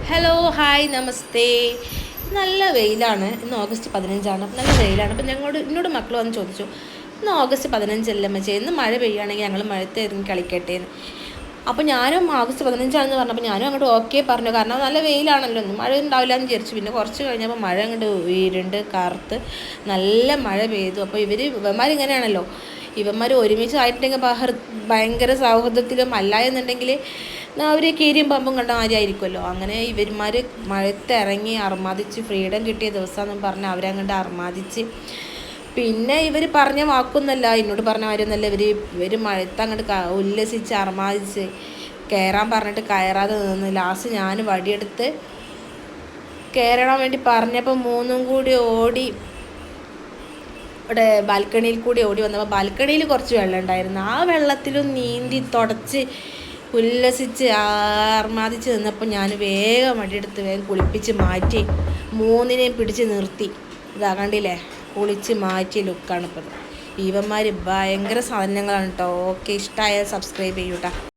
Hello hi നമസ്തേ. നല്ല വെയിലാണ്. ഇന്ന് ഓഗസ്റ്റ് 15 അപ്പം നല്ല വെയിലാണ്. അപ്പം എന്നോട് മക്കൾ വന്ന് ചോദിച്ചു, ഇന്ന് ഓഗസ്റ്റ് 15 അമ്മച്ചി, ഇന്ന് മഴ പെയ്യുകയാണെങ്കിൽ ഞങ്ങൾ മഴത്ത് ഇറങ്ങി കളിക്കട്ടെ എന്ന്. അപ്പോൾ ഞാനും ഓഗസ്റ്റ് 15 പറഞ്ഞപ്പോൾ ഞാനും അങ്ങോട്ട് ഓക്കെ പറഞ്ഞു. കാരണം നല്ല വെയിലാണല്ലോ, ഒന്നും മഴ ഉണ്ടാവില്ല എന്ന് വിചാരിച്ചു. പിന്നെ കുറച്ച് കഴിഞ്ഞപ്പോൾ മഴ അങ്ങോട്ട് ഇരുണ്ട് കറുത്ത് നല്ല മഴ പെയ്തു. അപ്പോൾ ഇവന്മാരിങ്ങനെയാണല്ലോ, ഇവന്മാർ ഒരുമിച്ചായിട്ടുണ്ടെങ്കിൽ ഭയങ്കര സൗഹൃദത്തിലും അല്ല എന്നുണ്ടെങ്കിൽ അവർ കീരിയും പമ്പും കണ്ട മാതിരിയായിരിക്കുമല്ലോ. അങ്ങനെ ഇവന്മാർ മഴത്തിറങ്ങി അർമാദിച്ച് ഫ്രീഡം കിട്ടിയ ദിവസമെന്നും പറഞ്ഞ് അവരങ്ങോട്ട് അർമാദിച്ച്. പിന്നെ ഇവർ പറഞ്ഞ വാക്കൊന്നല്ല, എന്നോട് പറഞ്ഞ കാര്യമൊന്നുമല്ല. ഇവർ മഴത്ത് അങ്ങോട്ട് ഉല്ലസിച്ച് അർമാദിച്ച് കയറാൻ പറഞ്ഞിട്ട് കയറാതെ നിന്ന് ലാസ്റ്റ് ഞാൻ വടിയെടുത്ത് കയറാൻ വേണ്ടി പറഞ്ഞപ്പോൾ മൂന്നും കൂടി ഓടി ഇവിടെ ബാൽക്കണിയിൽ കൂടി ഓടി വന്നപ്പോൾ ബാൽക്കണിയിൽ കുറച്ച് വെള്ളം ഉണ്ടായിരുന്നു. ആ വെള്ളത്തിലും നീന്തി തുടച്ച് ഉല്ലസിച്ച് ആർമാദിച്ച് നിന്നപ്പോൾ ഞാൻ വേഗം വടിയെടുത്ത് വേഗം കുളിപ്പിച്ച് മാറ്റി മൂന്നിനെയും പിടിച്ച് നിർത്തി. ഇതാ കണ്ടില്ലേ, കുളിച്ച് മാറ്റിയ ലുക്കാണ് ഇപ്പോൾ. ഇവന്മാർ ഭയങ്കര സാധനങ്ങളാണ് കേട്ടോ. ഓക്കെ, ഇഷ്ടമായാൽ സബ്സ്ക്രൈബ് ചെയ്യൂട്ടാ.